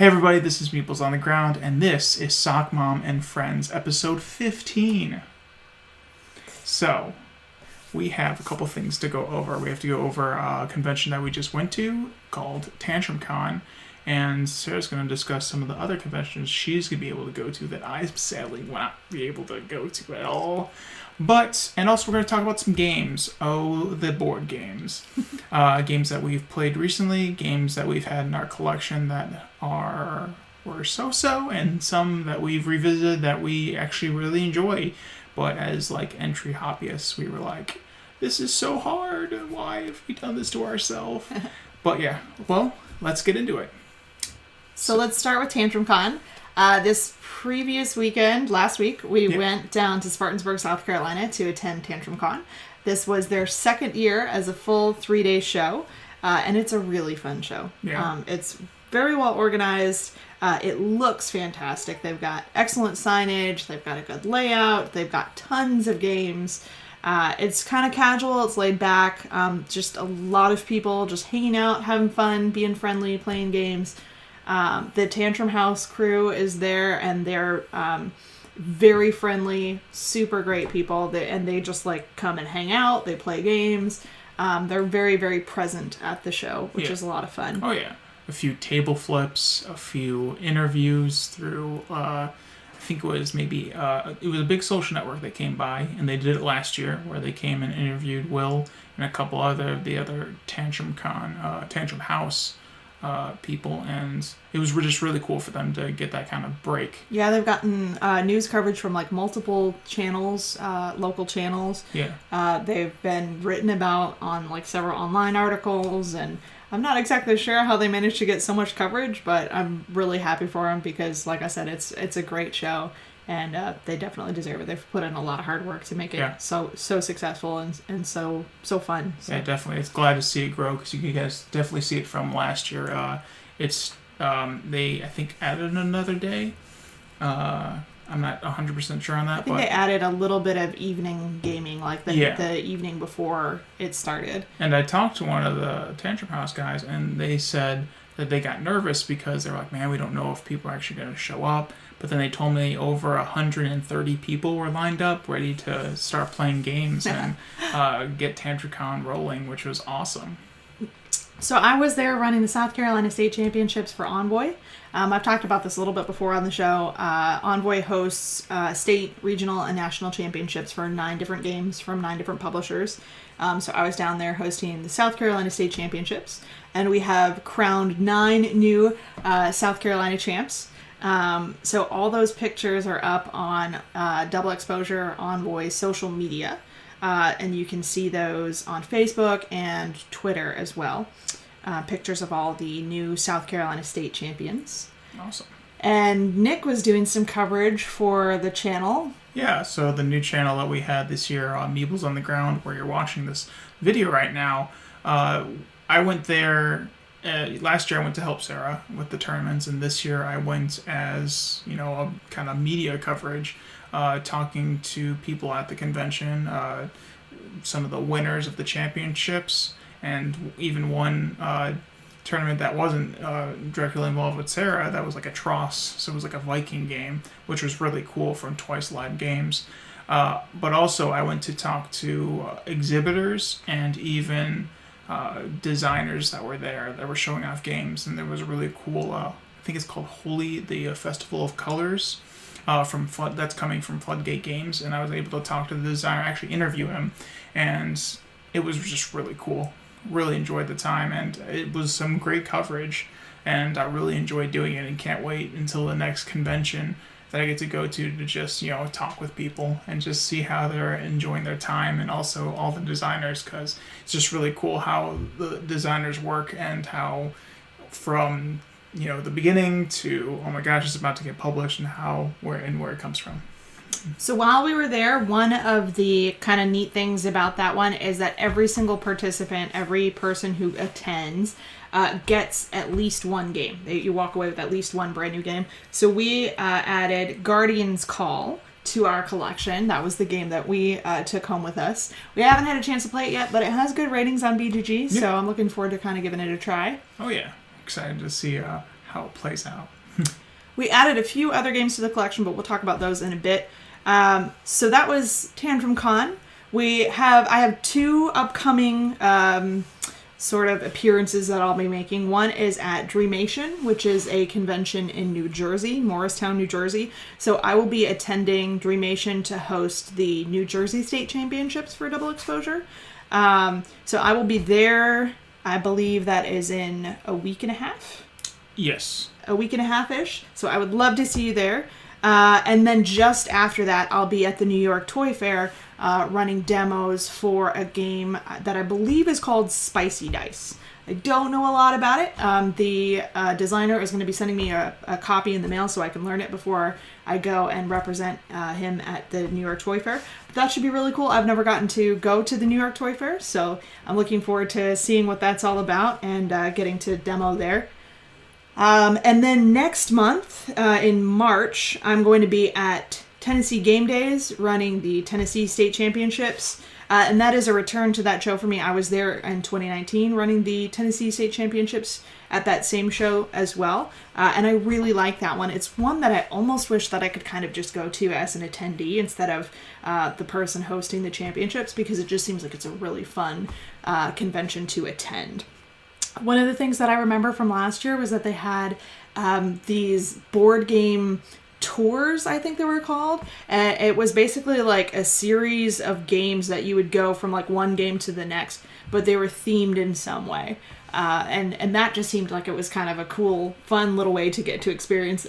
Hey everybody, this is Meeples on the Ground, and this is SOCMOM and Friends, episode 15. So, we have a couple things to go over. We have to go over a convention that we just went to called Tantrum Con, and Sarah's going to discuss some of the other conventions she's going to be able to go to that I sadly will not be able to go to at all. And also we're going to talk about some games. The board games. Games that we've played recently, games that we've had in our collection that were so-so, and some that we've revisited that we actually really enjoy. But as entry hobbyists, we were like, this is so hard. Why have we done this to ourselves? But yeah, well, let's get into it. So let's start with Tantrum Con. This previous weekend, last week, we went down to Spartansburg, South Carolina to attend Tantrum Con. This was their second year as a full 3-day show, and it's a really fun show. Yeah. It's very well organized. It looks fantastic. They've got excellent signage. They've got a good layout. They've got tons of games. It's kind of casual. It's laid back. Just a lot of people just hanging out, having fun, being friendly, playing games. The Tantrum House crew is there, and they're very friendly, super great people. They just come and hang out. They play games. They're very, very present at the show, which is a lot of fun. Oh yeah, a few table flips, a few interviews through. I think it was it was a big social network that came by, and they did it last year, where they came and interviewed Will and a couple the other Tantrum House people, and it was just really cool for them to get that kind of break. Yeah, they've gotten news coverage from multiple channels, local channels. Yeah. They've been written about on several online articles, and I'm not exactly sure how they managed to get so much coverage, but I'm really happy for them because, like I said, it's a great show, and they definitely deserve it. They've put in a lot of hard work to make it so successful and so fun. So. Yeah, definitely. It's glad to see it grow because you guys definitely see it from last year. They I think added another day. I'm not 100% sure on that. I think they added a little bit of evening gaming, the evening before it started. And I talked to one of the Tantrum House guys, and they said that they got nervous because they're like, man, we don't know if people are actually going to show up. But then they told me over 130 people were lined up, ready to start playing games and get Tantrum Con rolling, which was awesome. So I was there running the South Carolina State Championships for Envoy. I've talked about this a little bit before on the show. Envoy hosts state, regional, and national championships for 9 different games from 9 different publishers. So I was down there hosting the South Carolina State Championships, and we have crowned 9 new South Carolina champs. So all those pictures are up on Double Exposure Envoy social media. And you can see those on Facebook and Twitter as well. Pictures of all the new South Carolina State champions. Awesome. And Nick was doing some coverage for the channel. Yeah, so the new channel that we had this year, Meeples on the Ground, where you're watching this video right now, I went there. Last year I went to help Sarah with the tournaments, and this year I went as, a kind of media coverage, talking to people at the convention, some of the winners of the championships, and even one tournament that wasn't directly involved with Sarah, that was like a Tross, so it was like a Viking game, which was really cool from Twice Live Games. But also I went to talk to exhibitors and even designers that were there that were showing off games, and there was a really cool I think it's called Holy, the Festival of Colors, from Flood, that's coming from Floodgate Games, and I was able to talk to the designer, actually interview him, and it was just really cool. Really enjoyed the time, and it was some great coverage, and I really enjoyed doing it, and can't wait until the next convention that I get to go to just, talk with people and just see how they're enjoying their time, and also all the designers, because it's just really cool how the designers work, and how from, the beginning to, oh my gosh, it's about to get published, and where it comes from. So while we were there, one of the kind of neat things about that one is that every single participant, every person who attends, gets at least one game. You walk away with at least one brand new game. So we added Guardian's Call to our collection. That was the game that we took home with us. We haven't had a chance to play it yet, but it has good ratings on BGG, so I'm looking forward to kind of giving it a try. Oh yeah, excited to see how it plays out. We added a few other games to the collection, but we'll talk about those in a bit. So that was Tantrum Con. I have 2 upcoming sort of appearances that I'll be making. One is at Dreamation, which is a convention in New Jersey, Morristown, New Jersey. So I will be attending Dreamation to host the New Jersey State Championships for Double Exposure. So I will be there. I believe that is in a week and a half. Yes. A week and a half-ish. So I would love to see you there. And then just after that, I'll be at the New York Toy Fair running demos for a game that I believe is called Spicy Dice. I don't know a lot about it. The designer is going to be sending me a copy in the mail so I can learn it before I go and represent him at the New York Toy Fair. But that should be really cool. I've never gotten to go to the New York Toy Fair, so I'm looking forward to seeing what that's all about and getting to demo there. And then next month, in March, I'm going to be at Tennessee Game Days running the Tennessee State Championships. And that is a return to that show for me. I was there in 2019 running the Tennessee State Championships at that same show as well. And I really like that one. It's one that I almost wish that I could kind of just go to as an attendee instead of the person hosting the championships, because it just seems like it's a really fun convention to attend. One of the things that I remember from last year was that they had these board game tours, I think they were called. And it was basically like a series of games that you would go from like one game to the next, but they were themed in some way. And that just seemed like it was kind of a cool, fun little way to get to experience,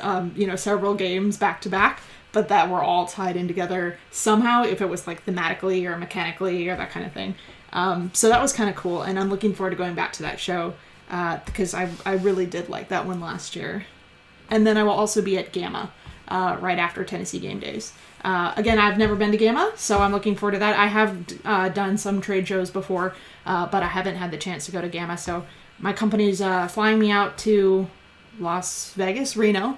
several games back to back, but that were all tied in together somehow, if it was like thematically or mechanically or that kind of thing. So that was kind of cool, and I'm looking forward to going back to that show because I really did like that one last year. And then I will also be at Gamma right after Tennessee Game Days. Again, I've never been to Gamma, so I'm looking forward to that. I have done some trade shows before, but I haven't had the chance to go to Gamma, so my company's flying me out to Las Vegas, Reno,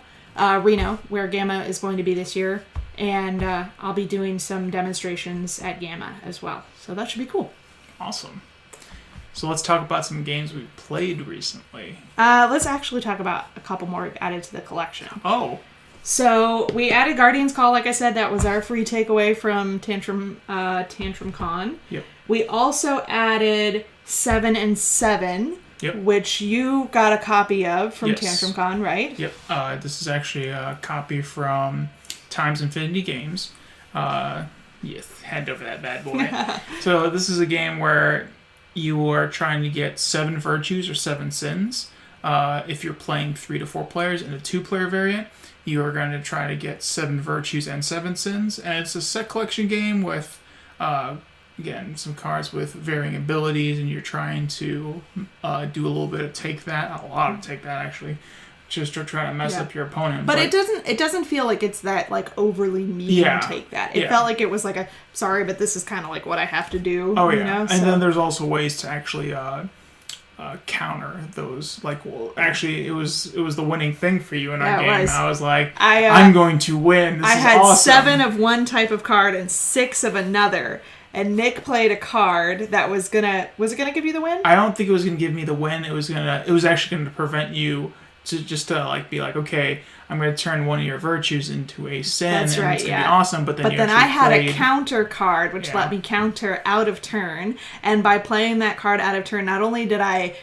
where Gamma is going to be this year, and I'll be doing some demonstrations at Gamma as well, so that should be cool. Awesome. So let's talk about some games we've played recently. Let's actually talk about a couple more we've added to the collection. Oh. So we added Guardian's Call, like I said, that was our free takeaway from Tantrum Con. Yep. We also added 7 and 7, yep, which you got a copy of from yes. Tantrum Con, right? Yep. This is actually a copy from Times Infinity Games. Yes, hand over that bad boy. So this is a game where you are trying to get 7 virtues or 7 sins. If you're playing 3 to 4 players in a 2-player variant, you are going to try to get 7 virtues and 7 sins. And it's a set collection game with, again, some cards with varying abilities, and you're trying to do a little bit of take that, a lot of take that actually, just to try to mess up your opponent. But it doesn't feel like it's that like overly mean take that. It felt like it was like sorry, but this is kind of like what I have to do. Oh yeah. You know? And then there's also ways to actually counter those. Like, well, actually it was the winning thing for you in our game. I was like, I'm going to win. This is had awesome. 7 of one type of card and 6 of another. And Nick played a card that was it gonna give you the win? I don't think it was gonna give me the win. It was actually gonna prevent you to like be like, okay, I'm going to turn one of your virtues into a sin. That's right, it's going to be awesome. But then I had a counter card, which let me counter out of turn. And by playing that card out of turn, not only did I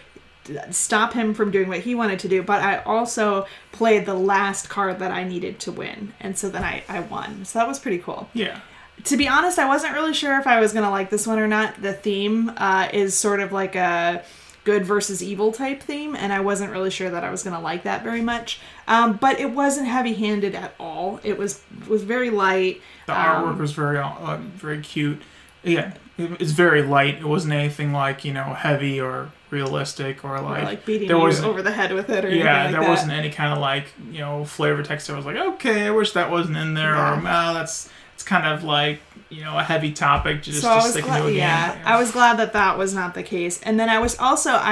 stop him from doing what he wanted to do, but I also played the last card that I needed to win. And so then I won. So that was pretty cool. Yeah. To be honest, I wasn't really sure if I was going to like this one or not. The theme is sort of like a good versus evil type theme, and I wasn't really sure that I was going to like that very much. But it wasn't heavy-handed at all. It was very light. The artwork was very cute. Yeah, it's very light. It wasn't anything like, heavy or realistic or like beating you over the head with it or anything like that. There wasn't any kind of like, flavor text. I was like, okay, I wish that wasn't in there, or it's kind of like, a heavy topic to stick into a game. Yeah, I was glad that was not the case. And then I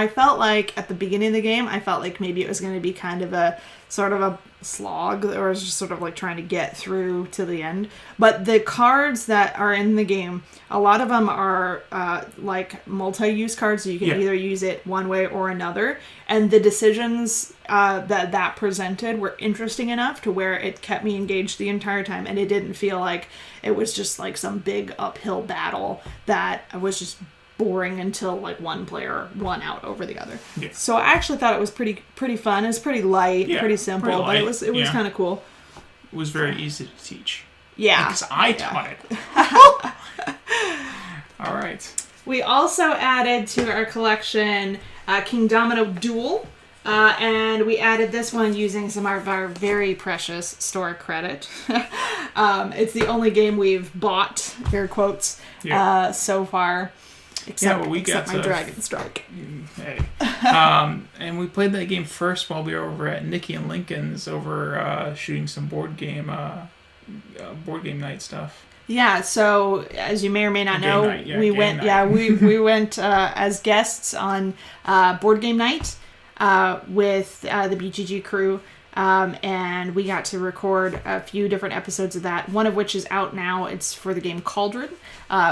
felt like at the beginning of the game, I felt like maybe it was going to be kind of a sort of a slog, or was just sort of like trying to get through to the end. But the cards that are in the game, a lot of them are like multi-use cards, so you can either use it one way or another. And the decisions that presented were interesting enough to where it kept me engaged the entire time, and it didn't feel like it was just like some big uphill battle that was just boring until like one player won out over the other. Yeah. So I actually thought it was pretty fun. It was pretty light, pretty simple, pretty light, but it was kind of cool. It was very easy to teach. Yeah. Because I taught it. All right. We also added to our collection King Domino Duel. And we added this one using some of our very precious store credit. It's the only game we've bought, air quotes, so far. Except my Dragon Strike. Hey. And we played that game first while we were over at Nikki and Lincoln's over shooting some board game night stuff. Yeah, so as you may or may not know, we went as guests on board game night with the BGG crew. And we got to record a few different episodes of that, one of which is out now. It's for the game Cauldron.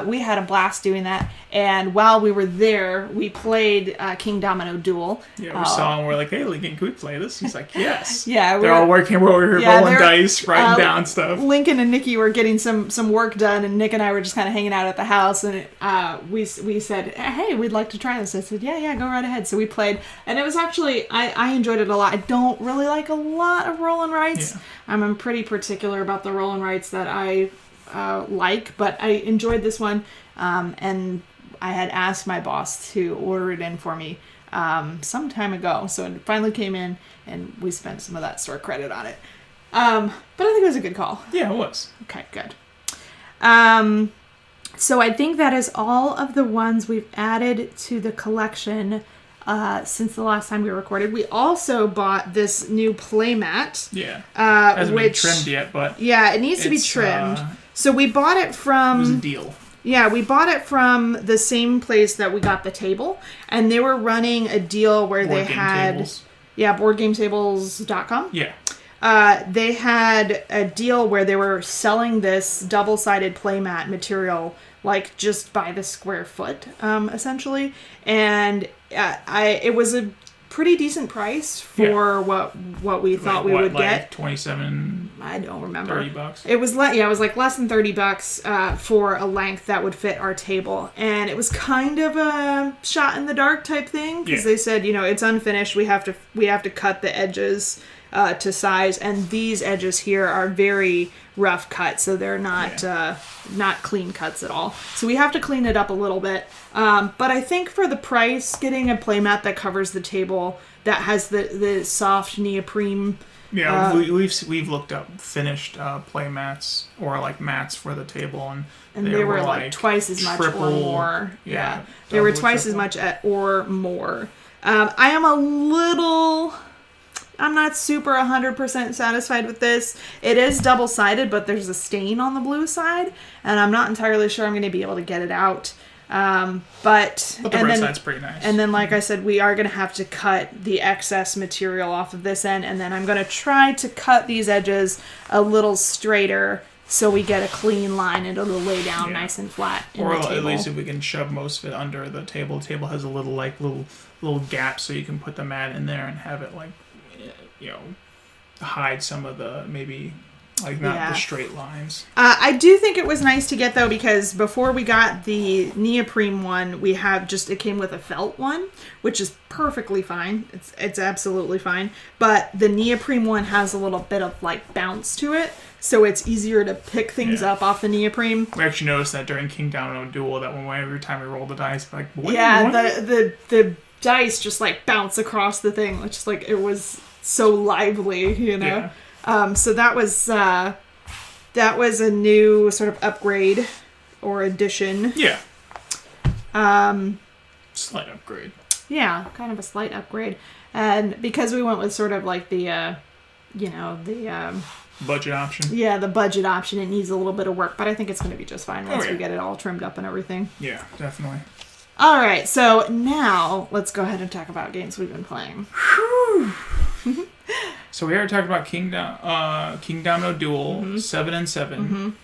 We had a blast doing that, and while we were there, we played King Domino Duel. Yeah, we saw him, we're like, hey, Lincoln, can we play this? He's like, yes. Yeah, they're all working, we're over here rolling dice, writing down stuff. Lincoln and Nikki were getting some work done, and Nick and I were just kind of hanging out at the house, and we said, hey, we'd like to try this. I said, yeah, go right ahead. So we played, and it was actually, I enjoyed it a lot. I don't really like a lot of roll and writes. Yeah. I'm pretty particular about the roll and writes that I like, but I enjoyed this one, and I had asked my boss to order it in for me some time ago, so it finally came in, and we spent some of that store credit on it. But I think it was a good call. Yeah, it was. Okay, good. So I think that is all of the ones we've added to the collection since the last time we recorded. We also bought this new playmat. Yeah. Hasn't been trimmed yet, but... Yeah, it needs to be trimmed. So we bought it from... It was a deal. Yeah, we bought it from the same place that we got the table, and they were running a deal where they had... Tables. Yeah, boardgametables.com. Yeah. They had a deal where they were selling this double-sided playmat material, like, just by the square foot, essentially. And it was a pretty decent price for what we thought we would get. 27, I don't remember. $30. It was like less than $30 for a length that would fit our table. And it was kind of a shot in the dark type thing, because they said, it's unfinished. We have to cut the edges to size, and these edges here are very rough cut, so they're not clean cuts at all. So we have to clean it up a little bit. But I think for the price, getting a playmat that covers the table, that has the soft neoprene. Yeah, we've looked up finished playmats or like mats for the table, and they were like twice as much or more. Yeah, they were twice as much or more. I'm not super 100% satisfied with this. It is double-sided, but there's a stain on the blue side, and I'm not entirely sure I'm going to be able to get it out. But the red side's pretty nice. And then, like I said, we are going to have to cut the excess material off of this end, and then I'm going to try to cut these edges a little straighter so we get a clean line and it'll lay down nice and flat in the table. Or at least if we can shove most of it under the table. The table has a little gap, so you can put the mat in there and have it hide some of the the straight lines. I do think it was nice to get, though, because before we got the neoprene one, it came with a felt one, which is perfectly fine. It's absolutely fine. But the neoprene one has a little bit of bounce to it, so it's easier to pick things up off the neoprene. We actually noticed that during King Domino Duel, that every time we rolled the dice, the dice just bounce across the thing, which is it was so lively, Yeah. So that was a new sort of upgrade or addition. Yeah. Slight upgrade. Yeah, kind of a slight upgrade. And because we went with sort of the budget option. Yeah, the budget option, it needs a little bit of work, but I think it's going to be just fine once we get it all trimmed up and everything. Yeah, definitely. All right, so now let's go ahead and talk about games we've been playing. So we already talked about King Domino Duel 7 and 7.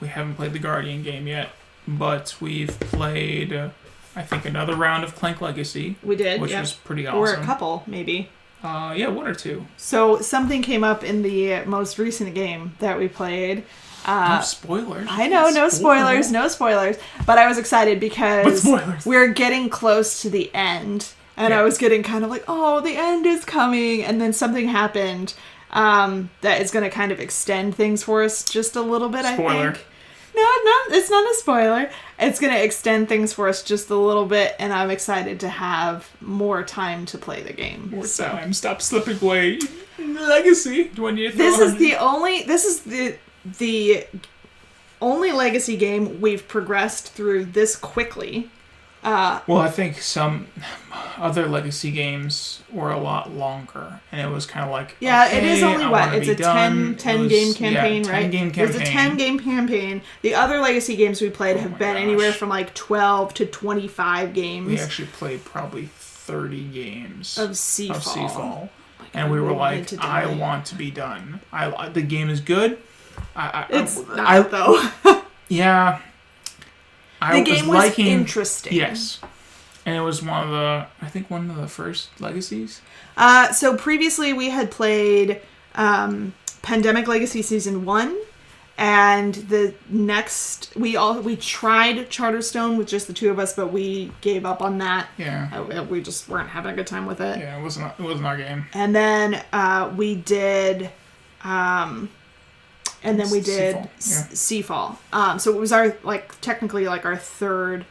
We haven't played the Guardian game yet, but we've played I think another round of Clank Legacy. We did, which was pretty awesome. Or a couple, maybe. Yeah, one or two. So something came up in the most recent game that we played. No spoilers. I know, no spoilers. But I was excited because we're getting close to the end. And I was getting kind of like, oh, the end is coming. And then something happened that is going to kind of extend things for us just a little bit, Spoiler. I think. No, it's not a spoiler. It's going to extend things for us just a little bit, and I'm excited to have more time to play the game. More time. Stop slipping away. Legacy. Do I need to throw This is the only Legacy game we've progressed through this quickly. Well, I think some other Legacy games were a lot longer, and it was kind of like, yeah, it is only what? It's a 10 game campaign, right? 10 game campaign. It's a 10 game campaign. The other Legacy games we played have been anywhere from like 12 to 25 games. We actually played probably 30 games of Seafall. And we were like, I want to be done. The game is good. It's not, though. Yeah. The game was interesting. Yes. And it was one of the first Legacies. So previously we had played Pandemic Legacy Season 1, and the next we tried Charterstone with just the two of us, but we gave up on that. Yeah. We just weren't having a good time with it. Yeah, it wasn't our game. And then we did Seafall. So it was our technically our third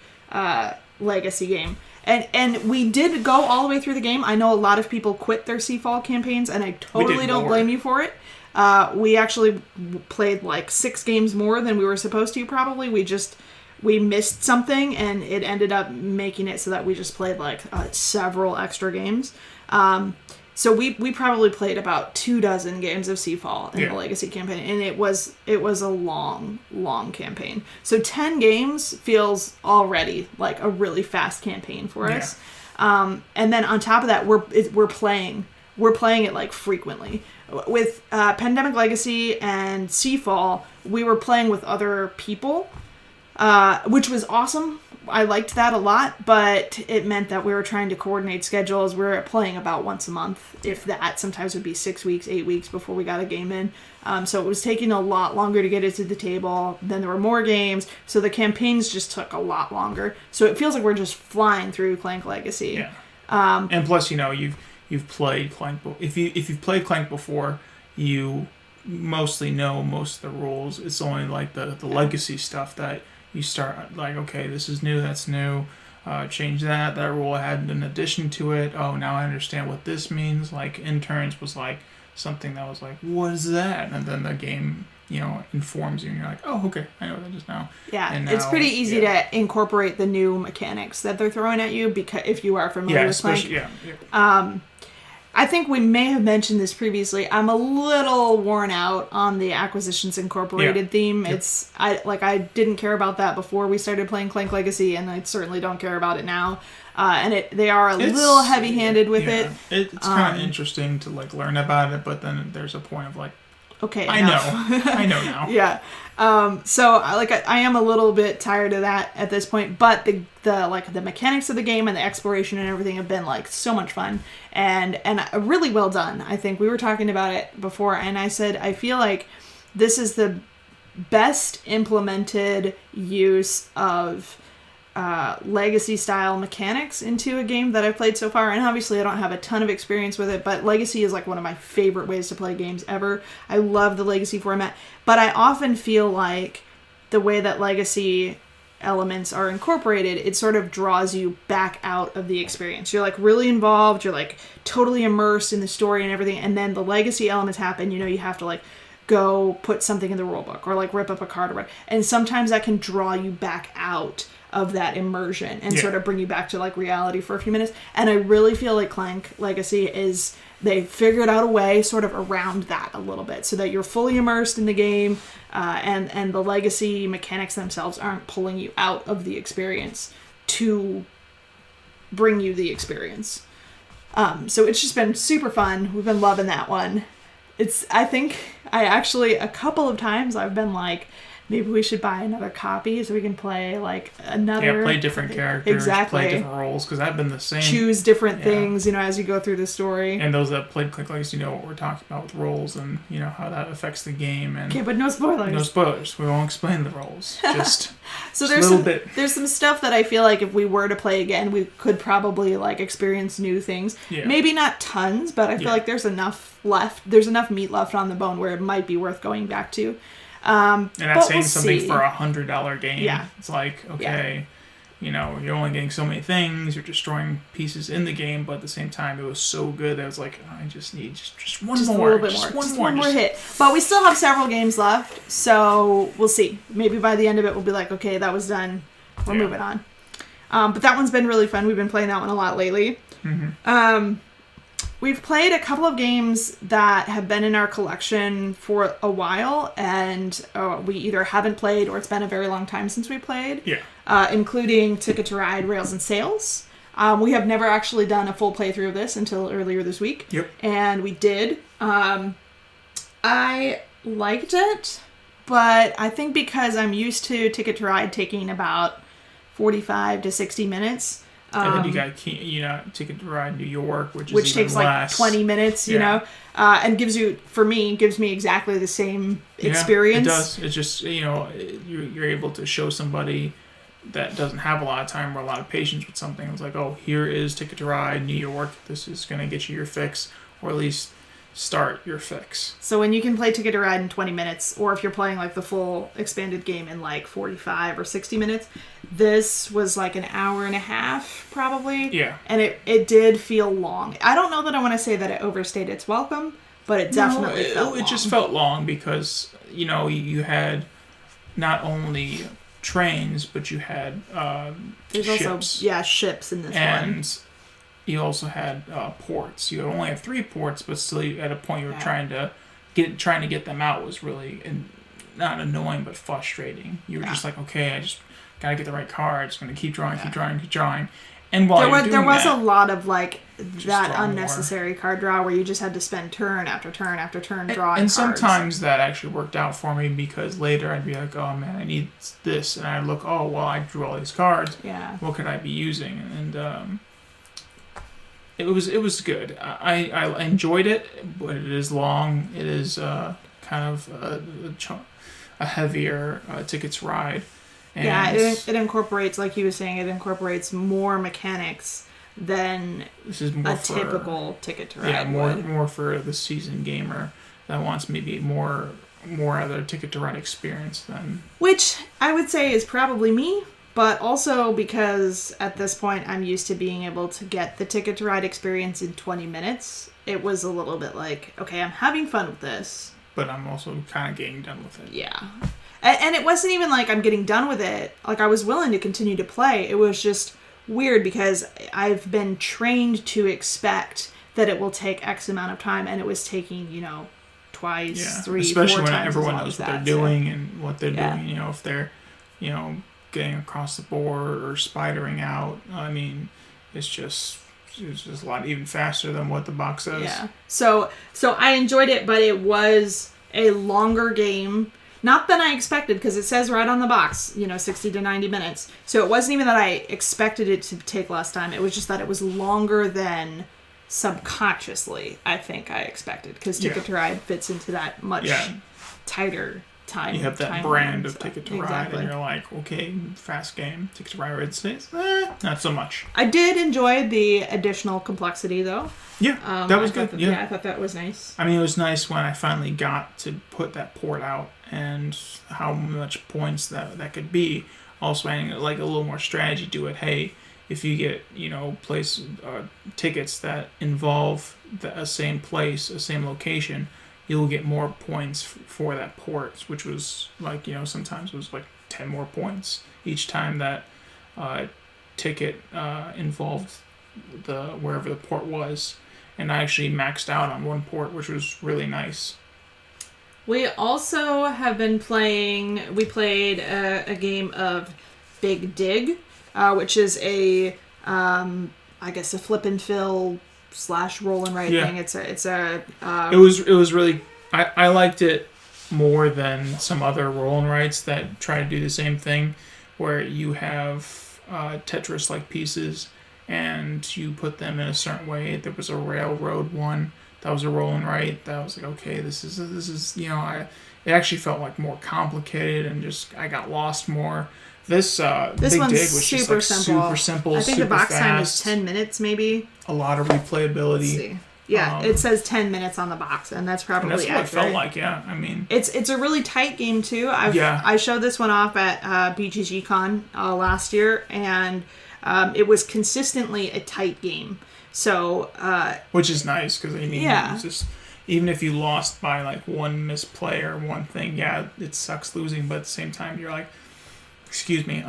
Legacy game. And we did go all the way through the game. I know a lot of people quit their Seafall campaigns, and I totally don't blame you for it. We actually played 6 games more than we were supposed to, probably. We missed something, and it ended up making it so that we just played several extra games. So we probably played about 24 games of Seafall in the Legacy campaign, and it was a long campaign. So 10 games feels already like a really fast campaign for us. And then on top of that, we're playing it frequently. With Pandemic Legacy and Seafall, we were playing with other people, which was awesome. I liked that a lot, but it meant that we were trying to coordinate schedules. We were playing about once a month, if that. Sometimes it would be 6 weeks, 8 weeks before we got a game in. So it was taking a lot longer to get it to the table. Then there were more games, so the campaigns just took a lot longer. So it feels like we're just flying through Clank Legacy. Yeah. And plus, you've played Clank. If you've played Clank before, you mostly know most of the rules. It's only the Legacy stuff that you start okay, this is new, that's new, change that rule had an addition to it. Oh, now I understand what this means. Interns was something that was what is that? And then the game, informs you, and you're like, oh, okay, I know that just now. Yeah, and now, it's pretty easy to incorporate the new mechanics that they're throwing at you, because if you are familiar with Clank. I think we may have mentioned this previously. I'm a little worn out on the Acquisitions Incorporated theme. Yep. I didn't care about that before we started playing Clank Legacy, and I certainly don't care about it now. And they are a little heavy-handed with it. It's kind of interesting to learn about it, but then there's a point of okay, I know now. Yeah. So I am a little bit tired of that at this point, but the mechanics of the game and the exploration and everything have been so much fun and really well done. I think we were talking about it before, and I said I feel like this is the best implemented use of Legacy style mechanics into a game that I've played so far. And obviously I don't have a ton of experience with it, but Legacy is one of my favorite ways to play games ever. I love the Legacy format, but I often feel like the way that Legacy elements are incorporated, it sort of draws you back out of the experience. You're really involved, you're totally immersed in the story and everything, and then the Legacy elements happen. You have to go put something in the rulebook or rip up a card or whatever. And sometimes that can draw you back out of that immersion and sort of bring you back to reality for a few minutes. And I really feel like Clank Legacy they figured out a way sort of around that a little bit so that you're fully immersed in the game, and the Legacy mechanics themselves aren't pulling you out of the experience to bring you the experience. So it's just been super fun. We've been loving that one. I think I actually, a couple of times I've been like, maybe we should buy another copy so we can play like another. Yeah, play different characters, exactly. Play different roles, because I've been the same. Choose different things, as you go through the story. And those that played Clank Legacy know what we're talking about with roles and, how that affects the game. And okay, but no spoilers. No spoilers. We won't explain the roles. Just, so just a little bit. There's some stuff that I feel like if we were to play again, we could probably like experience new things. Yeah. Maybe not tons, but I feel like there's enough left. There's enough meat left on the bone where it might be worth going back to. And that's saying something see. for $100 game. Yeah. It's like, okay, you're only getting so many things, you're destroying pieces in the game, but at the same time, it was so good that I was like, I just need just one more. A little bit more. Just one more hit. But we still have several games left, so we'll see. Maybe by the end of it, we'll be like, okay, that was done. We're moving on. But that one's been really fun. We've been playing that one a lot lately. Mm-hmm. We've played a couple of games that have been in our collection for a while, and we either haven't played or it's been a very long time since we played. Yeah. Including Ticket to Ride, Rails and Sails. We have never actually done a full playthrough of this until earlier this week. Yep. And we did. I liked it, but I think because I'm used to Ticket to Ride taking about 45 to 60 minutes... and then you got Ticket to Ride New York, which takes like 20 minutes, and gives me exactly the same experience. It does. It's just, you're able to show somebody that doesn't have a lot of time or a lot of patience with something. It's like, oh, here is Ticket to Ride New York. This is going to get you your fix, or at least start your fix. So when you can play Ticket to Ride in 20 minutes, or if you're playing like the full expanded game in like 45 or 60 minutes, this was like an hour and a half probably. Yeah. And it did feel long. I don't know that I want to say that it overstayed its welcome, but it definitely felt long. It just felt long because, you had not only trains, but you had There's ships. Also, ships in this one. And you also had ports. You only have 3 ports, but still at a point you were trying to get them out was really not annoying but frustrating. You were just like, okay, I just gotta get the right card. I'm just gonna keep drawing. And while there was a lot of like that unnecessary card draw where you just had to spend turn after turn after turn drawing. And cards. sometimes that actually worked out for me because later I'd be like, oh man, I need this, and I'd look, oh well, I drew all these cards. Yeah. What could I be using? And it was good. I enjoyed it, but it is long. It is kind of a heavier Ticket to Ride. And it incorporates, like you were saying, it incorporates more mechanics than this is more typical Ticket to Ride. Yeah, more for the seasoned gamer that wants maybe more of their Ticket to Ride experience than. Which I would say is probably me. But also because at this point I'm used to being able to get the Ticket to Ride experience in 20 minutes, it was a little bit like, okay, I'm having fun with this. But I'm also kind of getting done with it. Yeah. And it wasn't even like I'm getting done with it. Like I was willing to continue to play. It was just weird because I've been trained to expect that it will take X amount of time, and it was taking, twice, 3, 4 times. Especially when everyone knows what they're doing and what they're doing, if they're, getting across the board or spidering out. I mean, it's just a lot even faster than what the box says. Yeah. So I enjoyed it, but it was a longer game. Not than I expected, because it says right on the box, 60 to 90 minutes. So it wasn't even that I expected it to take less time. It was just that it was longer than subconsciously I think I expected, because Ticket to Ride fits into that much tighter time. You have that brand of Ticket to Ride, and you're like, okay, fast game. Ticket to Ride Red States, not so much. I did enjoy the additional complexity, though. Yeah, that was good. I thought that was nice. I mean, it was nice when I finally got to put that port out and how much points that could be. Also adding like a little more strategy to it. Hey, if you get place tickets that involve a same place, a same location, you'll get more points for that port, which was like sometimes it was like 10 more points each time that ticket involved wherever the port was. And I actually maxed out on one port, which was really nice. We also have been playing. We played a game of Big Dig, which is a flip and fill / roll and write thing. It's a. It was really. I liked it more than some other roll and writes that try to do the same thing, where you have Tetris-like pieces and you put them in a certain way. There was a railroad one that was a roll and write. That was like, okay, this is it actually felt like more complicated and just I got lost more. This Big one's Dig was super just like simple. super simple. I think super the box fast, time is 10 minutes, maybe. A lot of replayability. Let's see. Yeah, it says 10 minutes on the box, and that's probably and that's what accurate. it felt like. Yeah, I mean, it's a really tight game too. I showed this one off at BGG Con last year, and it was consistently a tight game. So, which is nice because I mean, it's just even if you lost by like one misplay or one thing, it sucks losing, but at the same time, you're like, excuse me,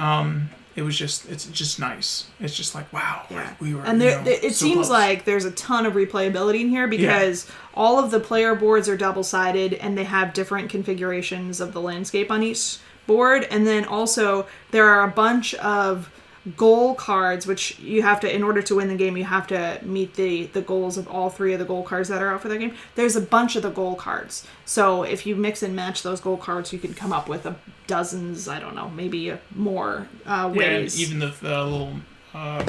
it's just nice. It's just like, wow, we were. And it so seems close. Like there's a ton of replayability in here because all of the player boards are double-sided and they have different configurations of the landscape on each board. And then also there are a bunch of goal cards, which you have to, in order to win the game, you have to meet the goals of all 3 of the goal cards that are out for that game. There's a bunch of the goal cards. So if you mix and match those goal cards, you can come up with dozens, I don't know, maybe more ways. Yeah, even the little, they're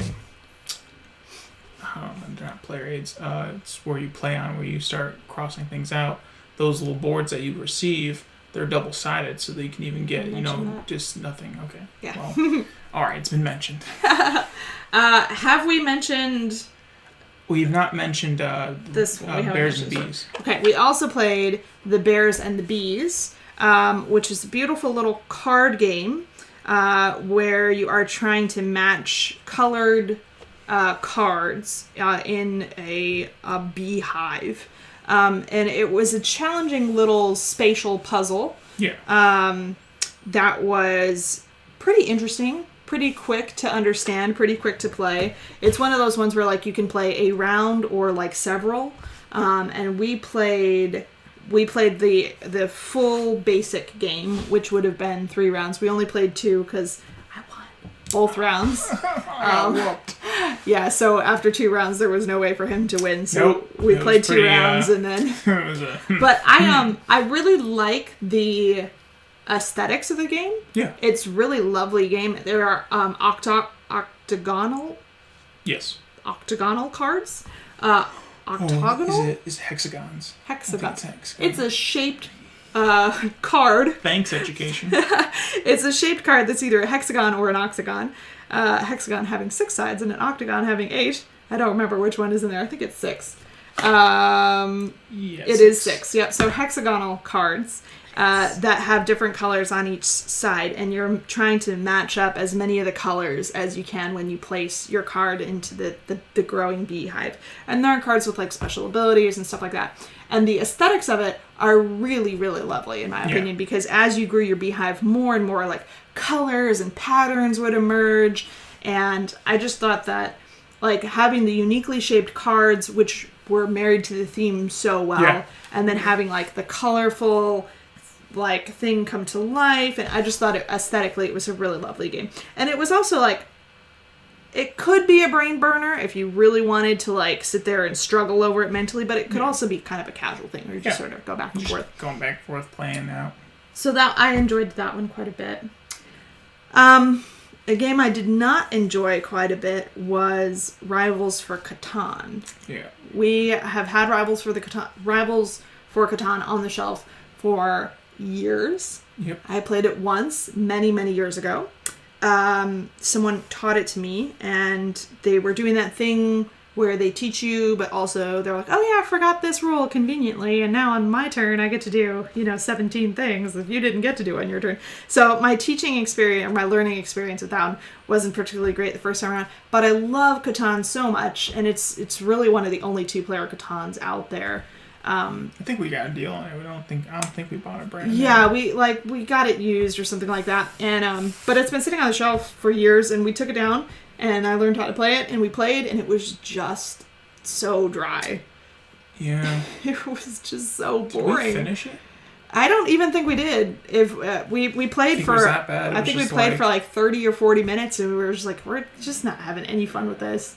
not player aids, it's where you play on, where you start crossing things out. Those little boards that you receive, they're double-sided, so that you can even get, just nothing. Okay. Yeah. Well, all right, it's been mentioned. Have we mentioned... We've not mentioned this one. Bears and Bees. Okay, we also played the Bears and the Bees, which is a beautiful little card game where you are trying to match colored cards in a beehive. And it was a challenging little spatial puzzle. Yeah. That was pretty interesting, pretty quick to understand, pretty quick to play. It's one of those ones where like you can play a round or like several. And we played the full basic game, which would have been 3 rounds. We only played 2 because I won both rounds. Yeah, so after 2 rounds, there was no way for him to win. So we played 2 rounds, and then. But I really like the aesthetics of the game. Yeah, it's really lovely game. There are octagonal. Yes. Octagonal cards. Octagonal. Is it hexagons? Hexagons. It's a shaped card. Thanks, education. It's a shaped card that's either a hexagon or an octagon. Hexagon having 6 sides and an octagon having 8. I don't remember which one is in there. I think it's 6. Yes, it is 6. Yep. So hexagonal cards that have different colors on each side, and you're trying to match up as many of the colors as you can when you place your card into the growing beehive. And there are cards with like special abilities and stuff like that. And the aesthetics of it are really, really lovely, in my opinion, because as you grew your beehive, more and more like colors and patterns would emerge. And I just thought that like having the uniquely shaped cards, which were married to the theme so well, and then having like the colorful like thing come to life, and I just thought aesthetically it was a really lovely game. And it was also like, it could be a brain burner if you really wanted to like sit there and struggle over it mentally, but it could also be kind of a casual thing where you just sort of go back and forth. Going back and forth, playing out. So that I enjoyed that one quite a bit. A game I did not enjoy quite a bit was Rivals for Catan. Yeah. We have had Rivals for Catan on the shelf for years. Yep. I played it once many, many years ago. Someone taught it to me, and they were doing that thing where they teach you, but also they're like, oh yeah, I forgot this rule conveniently, and now on my turn I get to do 17 things that you didn't get to do on your turn. So my teaching experience, or my learning experience with that one wasn't particularly great the first time around, but I love Catan so much, and it's really one of the only 2-player Catans out there. I think we got a deal on it. I don't think we bought it brand new. Yeah, we got it used or something like that. And but it's been sitting on the shelf for years, and we took it down and I learned how to play it, and we played, and it was just so dry. Yeah. It was just so boring. Did we finish it? I don't even think we did. If we played for, that bad? I think we played for like 30 or 40 minutes, and we were just like, we're just not having any fun with this.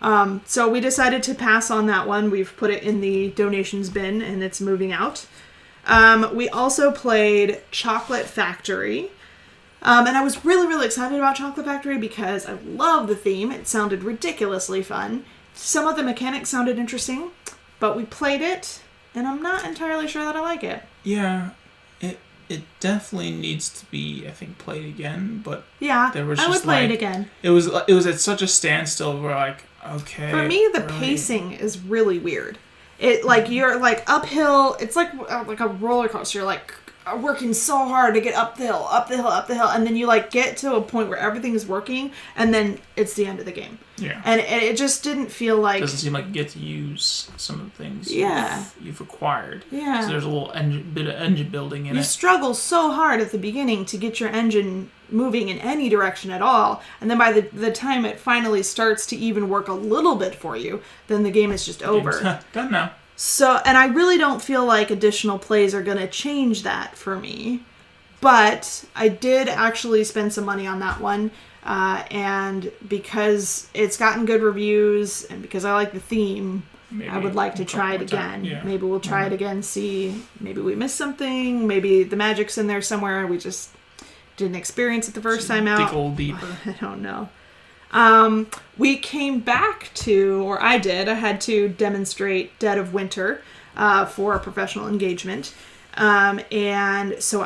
So we decided to pass on that one. We've put it in the donations bin, and it's moving out. We also played Chocolate Factory. And I was really, really excited about Chocolate Factory because I love the theme. It sounded ridiculously fun. Some of the mechanics sounded interesting, but we played it, and I'm not entirely sure that I like it. Yeah, it definitely needs to be, I think, played again. But yeah, there was I would play it again. It was at such a standstill. We're like, okay. For me, the pacing is really weird. It you're like uphill. It's like a roller coaster. You're like working so hard to get up the hill, and then you like get to a point where everything is working, and then it's the end of the game. Yeah. And it just didn't feel like... Doesn't seem like you get to use some of the things you've acquired. Yeah. So there's a little bit of engine building in it. You struggle so hard at the beginning to get your engine moving in any direction at all, and then by the time it finally starts to even work a little bit for you, then the game is just over. Done now. So, and I really don't feel like additional plays are going to change that for me. But I did actually spend some money on that one. And because it's gotten good reviews and because I like the theme, I would like to try it again. Yeah. Maybe we'll try it again, see. Maybe we missed something. Maybe the magic's in there somewhere. We just didn't experience it the first time out. Dig a little deeper. I don't know. We came back to, or I had to demonstrate Dead of Winter for a professional engagement. And so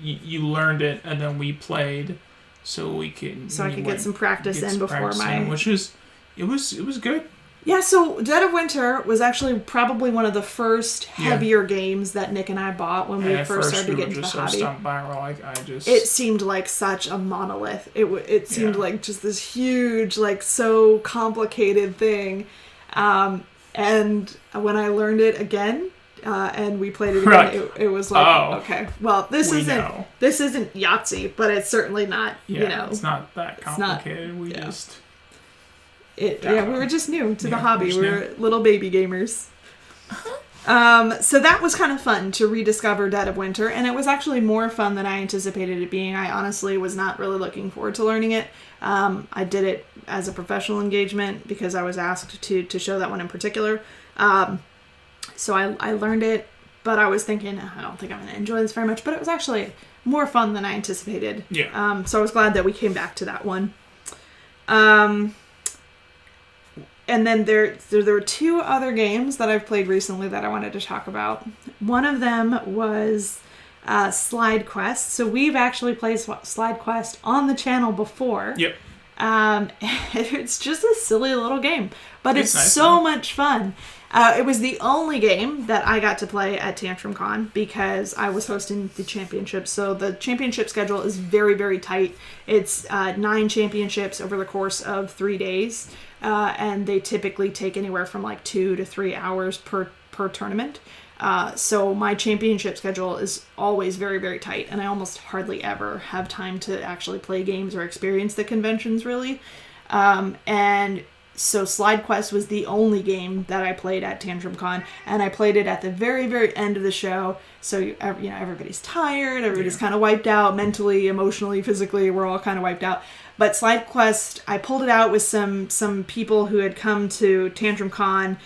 you learned it and then we played so I could get some practice in before which was it was good. Yeah, so Dead of Winter was actually probably one of the first heavier games that Nick and I bought when we first started to get into the hobby. It seemed like such a monolith. It seemed like just this huge, like so complicated thing. And when I learned it again, and we played it again, it was like, okay, well, this isn't Yahtzee, but it's certainly not, it's not that complicated. We were just new to the hobby. We were little baby gamers. So that was kind of fun to rediscover Dead of Winter, and it was actually more fun than I anticipated it being. I honestly was not really looking forward to learning it. I did it as a professional engagement because I was asked to show that one in particular. So I learned it, but I was thinking, I don't think I'm going to enjoy this very much, but it was actually more fun than I anticipated. Yeah. So I was glad that we came back to that one. And then there were two other games that I've played recently that I wanted to talk about. One of them was Slide Quest. So we've actually played Slide Quest on the channel before. Yep. It's just a silly little game, but it's nice, so much fun. It was the only game that I got to play at Tantrum Con because I was hosting the championships. So the championship schedule is very, very tight. It's 9 championships over the course of 3 days. And they typically take anywhere from like 2 to 3 hours per tournament. So my championship schedule is always very, very tight. And I almost hardly ever have time to actually play games or experience the conventions really. And so Slide Quest was the only game that I played at Tantrum Con, and I played it at the very, very end of the show. So everybody's tired, everybody's kind of wiped out mentally, emotionally, physically. We're all kind of wiped out. But Slide Quest, I pulled it out with some people who had come to Tantrum Con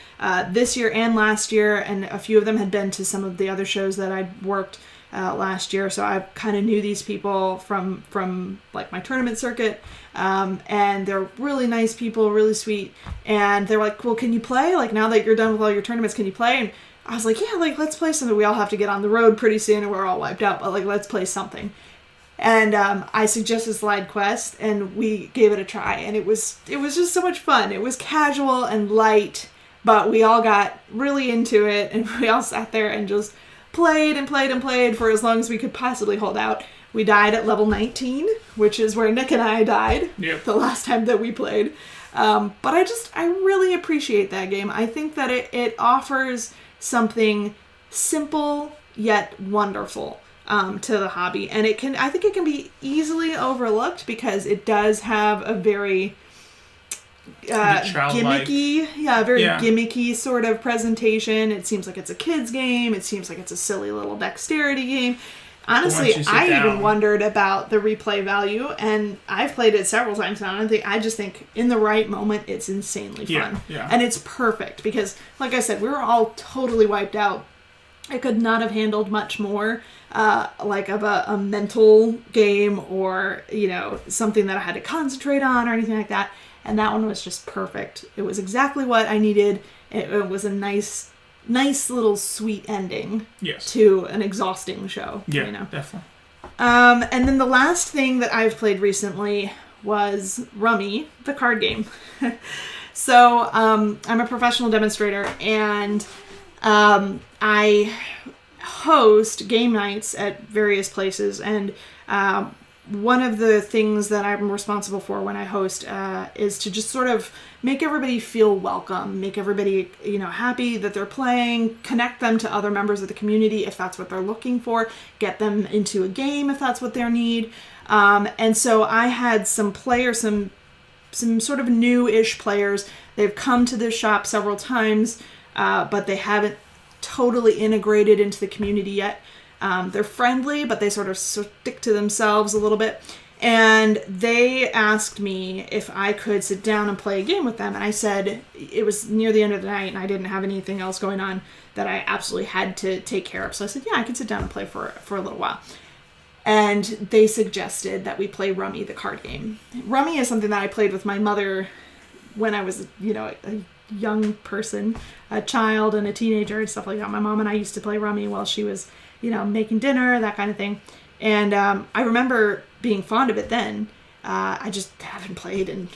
this year and last year, and a few of them had been to some of the other shows that I'd worked last year. So I kind of knew these people from like my tournament circuit. And they're really nice people, really sweet. And they're like, well, can you play? Like, now that you're done with all your tournaments, can you play? And I was like, yeah, like, let's play something. We all have to get on the road pretty soon and we're all wiped out, but like, let's play something. And I suggested Slide Quest, and we gave it a try. And it was just so much fun. It was casual and light, but we all got really into it. And we all sat there and just played and played and played for as long as we could possibly hold out. We died at level 19, which is where Nick and I died the last time that we played. But I really appreciate that game. I think that it offers something simple yet wonderful to the hobby. And I think it can be easily overlooked because it does have a very gimmicky, gimmicky sort of presentation. It seems like it's a kid's game. It seems like it's a silly little dexterity game. Honestly, once you sit I down, even wondered about the replay value, and I've played it several times now. I just think in the right moment, it's insanely fun. Yeah. And it's perfect because, like I said, we were all totally wiped out. I could not have handled much more, like of a mental game or, something that I had to concentrate on or anything like that. And that one was just perfect. It was exactly what I needed. It was a nice little sweet ending to an exhausting show. Yeah, definitely. And then the last thing that I've played recently was Rummy, the card game. So I'm a professional demonstrator, and I host game nights at various places, and one of the things that I'm responsible for when I host is to just sort of make everybody feel welcome, make everybody, happy that they're playing, connect them to other members of the community if that's what they're looking for, get them into a game if that's what they need. And so I had some players, some sort of new-ish players. They've come to this shop several times, but they haven't totally integrated into the community yet. They're friendly, but they sort of stick to themselves a little bit. And they asked me if I could sit down and play a game with them. And I said it was near the end of the night and I didn't have anything else going on that I absolutely had to take care of. So I said, yeah, I can sit down and play for a little while. And they suggested that we play Rummy, the card game. Rummy is something that I played with my mother when I was, a young person, a child and a teenager and stuff like that. My mom and I used to play Rummy while she was making dinner, that kind of thing. And I remember being fond of it then. I just haven't played in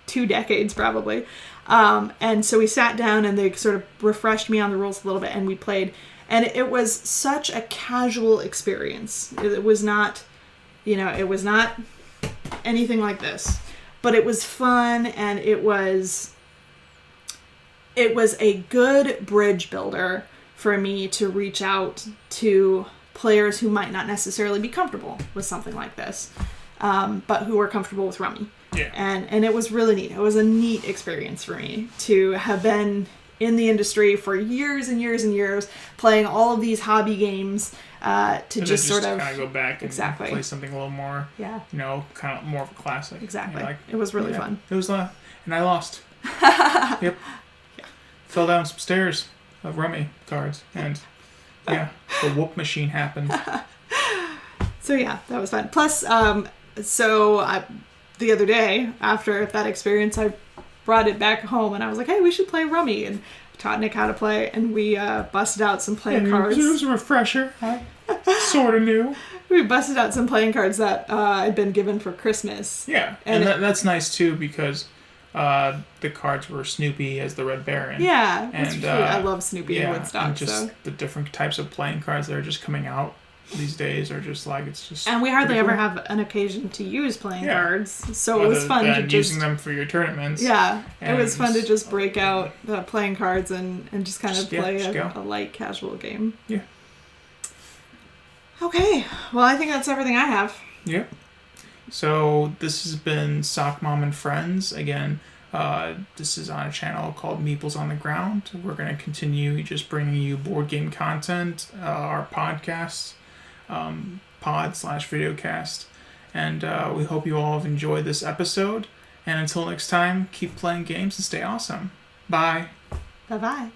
2 decades probably. And so we sat down and they sort of refreshed me on the rules a little bit and we played. And it was such a casual experience. It was not, it was not anything like this. But it was fun and it was a good bridge builder for me to reach out to players who might not necessarily be comfortable with something like this, but who are comfortable with Rummy. Yeah. And it was really neat. It was a neat experience for me to have been in the industry for years and years and years, playing all of these hobby games, to just sort of kind of go back and play something a little more, kind of more of a classic. Exactly. It was really fun. It was and I lost. Yep. Yeah. Fell down some stairs of Rummy cards, and the whoop machine happened. So yeah, that was fun. Plus, the other day after that experience, I brought it back home, and I was like, "Hey, we should play Rummy," and taught Nick how to play, and we busted out some playing cards. It was a refresher. I sort of knew. We busted out some playing cards that I'd been given for Christmas. Yeah, and that's nice too because the cards were Snoopy as the Red Baron. Yeah, and I love Snoopy and Woodstock. And just the different types of playing cards that are just coming out these days are just like it's just. And we hardly ever have an occasion to use playing cards, so it was fun to just using them for your tournaments. Yeah, it was fun to just break out the playing cards and just kind of play a light casual game. Yeah. Okay, well I think that's everything I have. Yeah. So this has been SOCMOM and Friends. Again, this is on a channel called Meeples on the Ground. We're going to continue just bringing you board game content, our podcasts, pod/videocast. And we hope you all have enjoyed this episode. And until next time, keep playing games and stay awesome. Bye. Bye-bye.